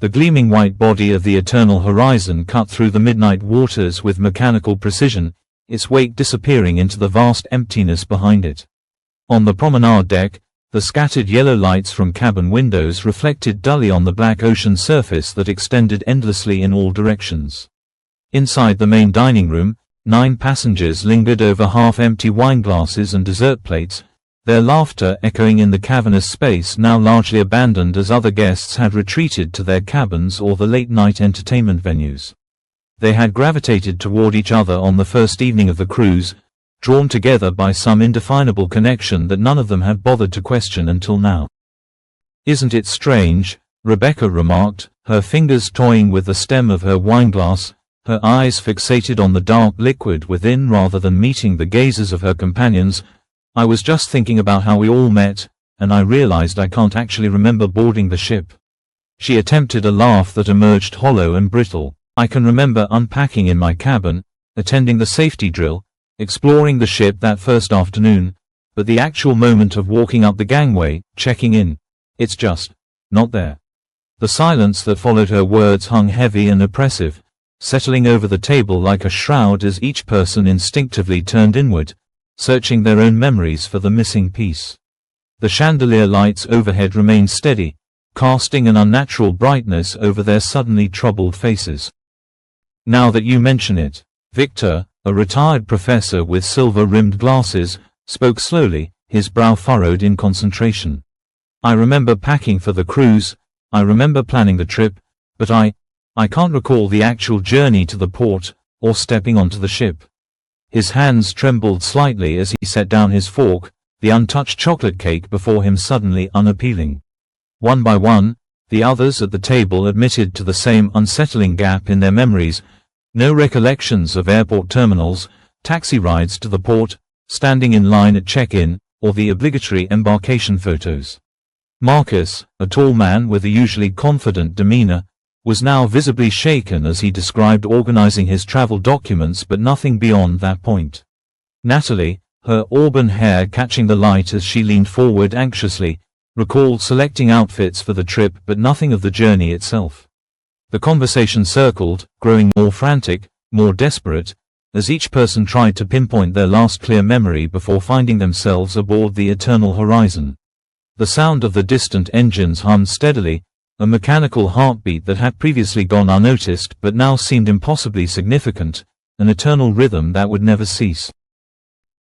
The gleaming white body of the eternal horizon cut through the midnight waters with mechanical precision, its wake disappearing into the vast emptiness behind it. On the promenade deck, the scattered yellow lights from cabin windows reflected dully on the black ocean surface that extended endlessly in all directions. Inside the main dining room, 9 passengers lingered over half-empty wine glasses and dessert plates, their laughter echoing in the cavernous space now largely abandoned as other guests had retreated to their cabins or the late-night entertainment venues. They had gravitated toward each other on the first evening of the cruise, drawn together by some indefinable connection that none of them had bothered to question until now. "Isn't it strange?" Rebecca remarked, her fingers toying with the stem of her wineglass, her eyes fixated on the dark liquid within rather than meeting the gazes of her companions. "I was just thinking about how we all met, and I realized I can't actually remember boarding the ship." She attempted a laugh that emerged hollow and brittle. "I can remember unpacking in my cabin, attending the safety drill, exploring the ship that first afternoon, but the actual moment of walking up the gangway, checking in, it's just not there." The silence that followed her words hung heavy and oppressive, settling over the table like a shroud as each person instinctively turned inward, searching their own memories for the missing piece. The chandelier lights overhead remained steady, casting an unnatural brightness over their suddenly troubled faces. "Now that you mention it," Victor, a retired professor with silver-rimmed glasses, spoke slowly, his brow furrowed in concentration. "I remember packing for the cruise, I remember planning the trip, but I can't recall the actual journey to the port, or stepping onto the ship." His hands trembled slightly as he set down his fork, the untouched chocolate cake before him suddenly unappealing. One by one, the others at the table admitted to the same unsettling gap in their memories. No recollections of airport terminals, taxi rides to the port, standing in line at check-in, or the obligatory embarkation photos. Marcus, a tall man with a usually confident demeanor, was now visibly shaken as he described organizing his travel documents, but nothing beyond that point. Natalie, her auburn hair catching the light as she leaned forward anxiously, recalled selecting outfits for the trip but nothing of the journey itself. The conversation circled, growing more frantic, more desperate, as each person tried to pinpoint their last clear memory before finding themselves aboard the eternal horizon. The sound of the distant engines hummed steadily, a mechanical heartbeat that had previously gone unnoticed but now seemed impossibly significant, an eternal rhythm that would never cease.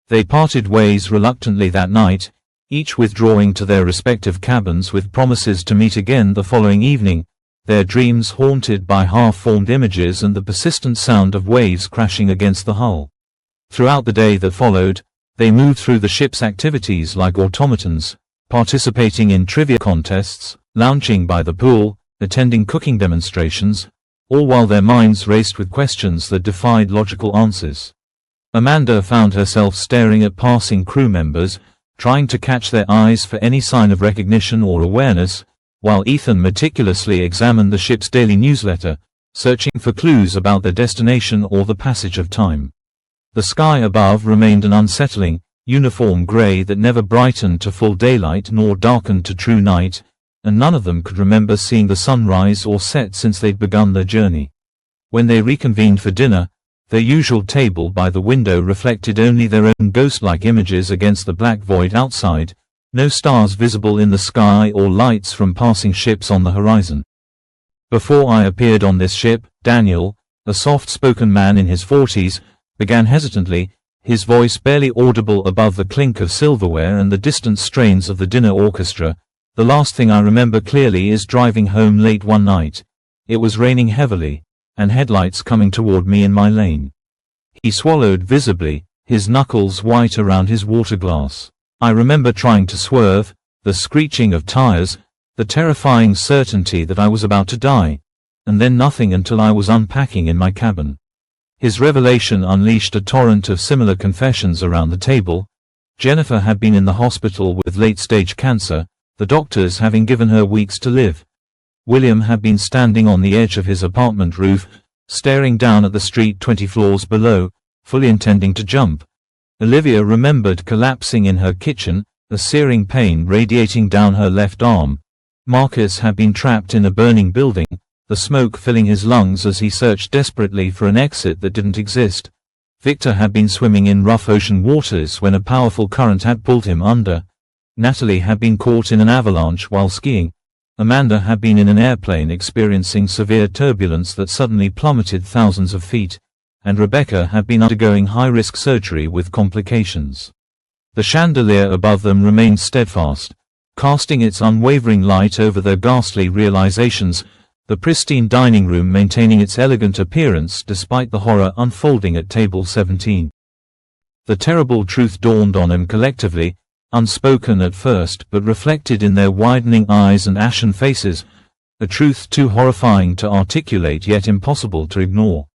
They parted ways reluctantly that night, each withdrawing to their respective cabins with promises to meet again the following evening, their dreams haunted by half-formed images and the persistent sound of waves crashing against the hull. Throughout the day that followed, they moved through the ship's activities like automatons, participating in trivia contests, lounging by the pool, attending cooking demonstrations, all while their minds raced with questions that defied logical answers. Amanda found herself staring at passing crew members, trying to catch their eyes for any sign of recognition or awareness, while Ethan meticulously examined the ship's daily newsletter, searching for clues about their destination or the passage of time. The sky above remained an unsettling, uniform gray that never brightened to full daylight nor darkened to true night, and none of them could remember seeing the sun rise or set since they'd begun their journey. When they reconvened for dinner, their usual table by the window reflected only their own ghost-like images against the black void outside, no stars visible in the sky or lights from passing ships on the horizon. "Before I appeared on this ship, Daniel, a soft-spoken man in his 40s, began hesitantly, his voice barely audible above the clink of silverware and the distant strains of the dinner orchestra. "The last thing I remember clearly is driving home late one night. It was raining heavily, and headlights coming toward me in my lane." He swallowed visibly, his knuckles white around his water glass. "I remember trying to swerve, the screeching of tires, the terrifying certainty that I was about to die, and then nothing until I was unpacking in my cabin." His revelation unleashed a torrent of similar confessions around the table. Jennifer had been in the hospital with late-stage cancer, the doctors having given her weeks to live. William had been standing on the edge of his apartment roof, staring down at the street 20 floors below, fully intending to jump. Olivia remembered collapsing in her kitchen, a searing pain radiating down her left arm. Marcus had been trapped in a burning building, the smoke filling his lungs as he searched desperately for an exit that didn't exist. Victor had been swimming in rough ocean waters when a powerful current had pulled him under. Natalie had been caught in an avalanche while skiing. Amanda had been in an airplane experiencing severe turbulence that suddenly plummeted thousands of feet. And Rebecca had been undergoing high-risk surgery with complications. The chandelier above them remained steadfast, casting its unwavering light over their ghastly realizations, the pristine dining room maintaining its elegant appearance despite the horror unfolding at table 17. The terrible truth dawned on them collectively, unspoken at first but reflected in their widening eyes and ashen faces, a truth too horrifying to articulate yet impossible to ignore.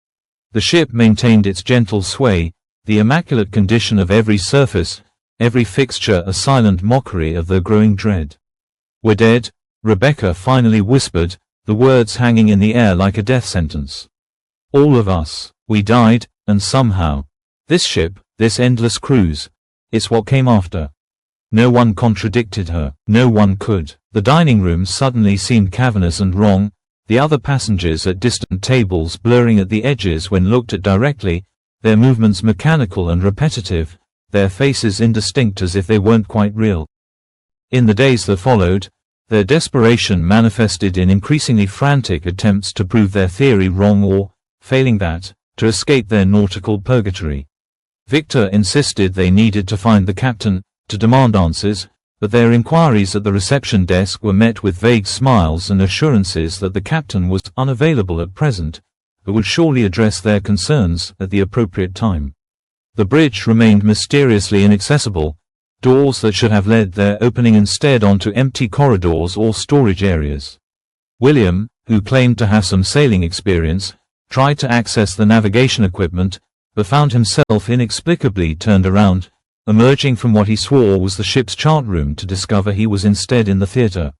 The ship maintained its gentle sway, the immaculate condition of every surface, every fixture a silent mockery of their growing dread. "We're dead," Rebecca finally whispered, the words hanging in the air like a death sentence. "All of us. We died, and somehow. This ship, this endless cruise, it's what came after." No one contradicted her. No one could. The dining room suddenly seemed cavernous and wrong, the other passengers at distant tables blurring at the edges when looked at directly, their movements mechanical and repetitive, their faces indistinct as if they weren't quite real. In the days that followed, their desperation manifested in increasingly frantic attempts to prove their theory wrong or, failing that, to escape their nautical purgatory. Victor insisted they needed to find the captain, to demand answers, but their inquiries at the reception desk were met with vague smiles and assurances that the captain was unavailable at present, but would surely address their concerns at the appropriate time. The bridge remained mysteriously inaccessible, doors that should have led there opening instead onto empty corridors or storage areas. William, who claimed to have some sailing experience, tried to access the navigation equipment, but found himself inexplicably turned around, emerging from what he swore was the ship's chart room to discover he was instead in the theater.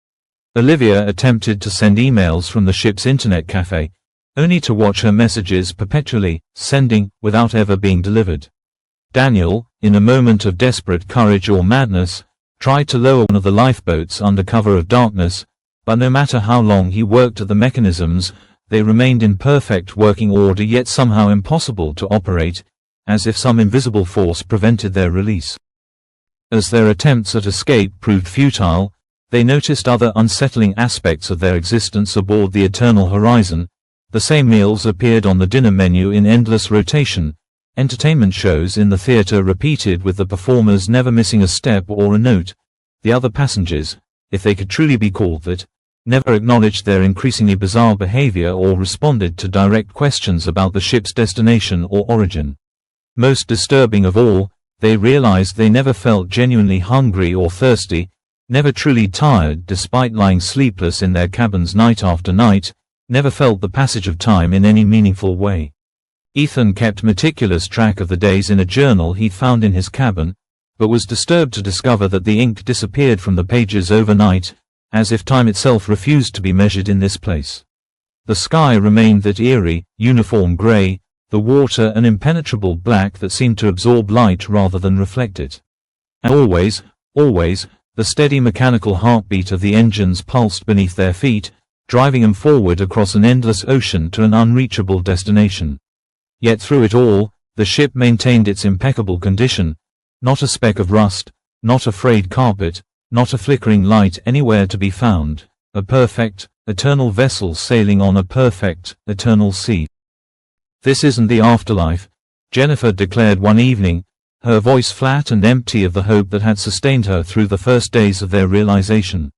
Olivia attempted to send emails from the ship's internet cafe, only to watch her messages perpetually sending without ever being delivered. Daniel, in a moment of desperate courage or madness, tried to lower one of the lifeboats under cover of darkness, but no matter how long he worked at the mechanisms, they remained in perfect working order yet somehow impossible to operate, as if some invisible force prevented their release. As their attempts at escape proved futile, they noticed other unsettling aspects of their existence aboard the Eternal Horizon. The same meals appeared on the dinner menu in endless rotation, entertainment shows in the theater repeated with the performers never missing a step or a note. The other passengers, if they could truly be called that, never acknowledged their increasingly bizarre behavior or responded to direct questions about the ship's destination or origin. Most disturbing of all, they realized they never felt genuinely hungry or thirsty, never truly tired despite lying sleepless in their cabins night after night, never felt the passage of time in any meaningful way. Ethan kept meticulous track of the days in a journal he'd found in his cabin, but was disturbed to discover that the ink disappeared from the pages overnight, as if time itself refused to be measured in this place. The sky remained that eerie, uniform gray, the water an impenetrable black that seemed to absorb light rather than reflect it. And always, the steady mechanical heartbeat of the engines pulsed beneath their feet, driving them forward across an endless ocean to an unreachable destination. Yet through it all, the ship maintained its impeccable condition, not a speck of rust, not a frayed carpet, not a flickering light anywhere to be found, a perfect, eternal vessel sailing on a perfect, eternal sea. "This isn't the afterlife," Jennifer declared one evening, her voice flat and empty of the hope that had sustained her through the first days of their realization.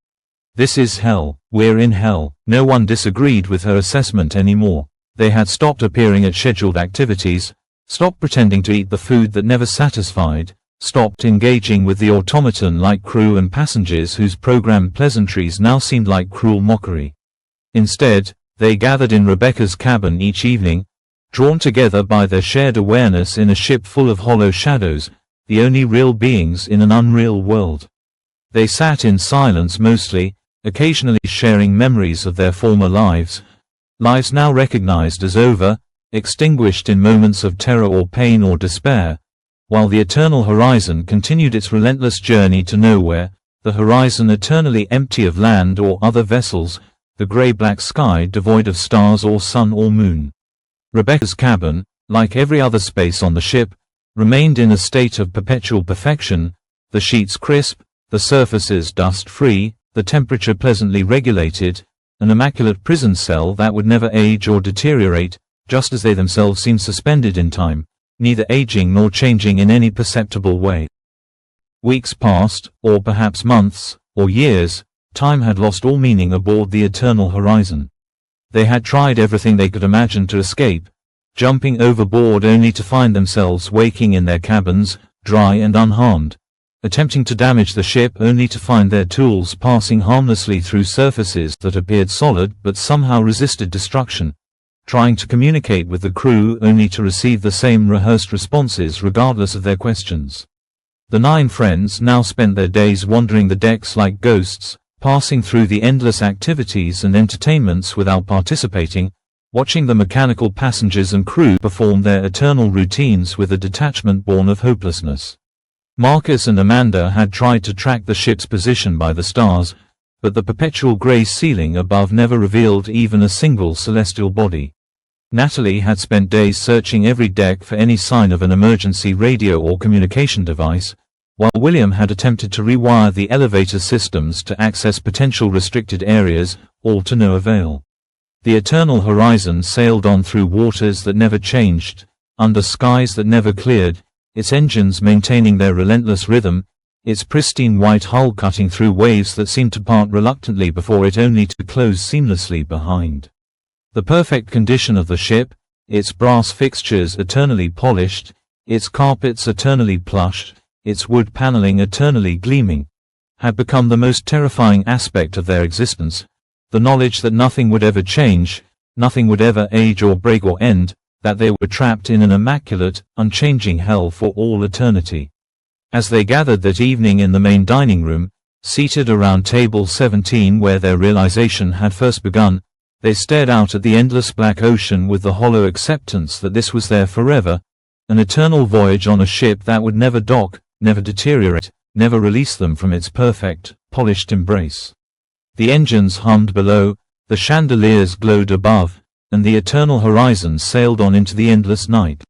"This is hell, we're in hell." No one disagreed with her assessment anymore. They had stopped appearing at scheduled activities, stopped pretending to eat the food that never satisfied, stopped engaging with the automaton-like crew and passengers whose programmed pleasantries now seemed like cruel mockery. Instead, they gathered in Rebecca's cabin each evening, drawn together by their shared awareness in a ship full of hollow shadows, the only real beings in an unreal world. They sat in silence mostly, occasionally sharing memories of their former lives now recognized as over, extinguished in moments of terror or pain or despair, while the Eternal Horizon continued its relentless journey to nowhere, the horizon eternally empty of land or other vessels, the gray-black sky devoid of stars or sun or moon. Rebecca's cabin, like every other space on the ship, remained in a state of perpetual perfection, the sheets crisp, the surfaces dust-free, the temperature pleasantly regulated, an immaculate prison cell that would never age or deteriorate, just as they themselves seemed suspended in time, neither aging nor changing in any perceptible way. Weeks passed, or perhaps months, or years. Time had lost all meaning aboard the Eternal Horizon. They had tried everything they could imagine to escape, jumping overboard only to find themselves waking in their cabins, dry and unharmed, attempting to damage the ship only to find their tools passing harmlessly through surfaces that appeared solid but somehow resisted destruction, trying to communicate with the crew only to receive the same rehearsed responses regardless of their questions. The 9 friends now spent their days wandering the decks like ghosts, passing through the endless activities and entertainments without participating, watching the mechanical passengers and crew perform their eternal routines with a detachment born of hopelessness. Marcus and Amanda had tried to track the ship's position by the stars, but the perpetual gray ceiling above never revealed even a single celestial body. Natalie had spent days searching every deck for any sign of an emergency radio or communication device, while William had attempted to rewire the elevator systems to access potential restricted areas, all to no avail. The Eternal Horizon sailed on through waters that never changed, under skies that never cleared, its engines maintaining their relentless rhythm, its pristine white hull cutting through waves that seemed to part reluctantly before it only to close seamlessly behind. The perfect condition of the ship, its brass fixtures eternally polished, its carpets eternally plush, its wood paneling eternally gleaming, had become the most terrifying aspect of their existence, the knowledge that nothing would ever change, nothing would ever age or break or end, that they were trapped in an immaculate, unchanging hell for all eternity. As they gathered that evening in the main dining room, seated around table 17 where their realization had first begun, they stared out at the endless black ocean with the hollow acceptance that this was their forever, an eternal voyage on a ship that would never dock, never deteriorate, never release them from its perfect, polished embrace. The engines hummed below, the chandeliers glowed above, and the Eternal Horizon sailed on into the endless night.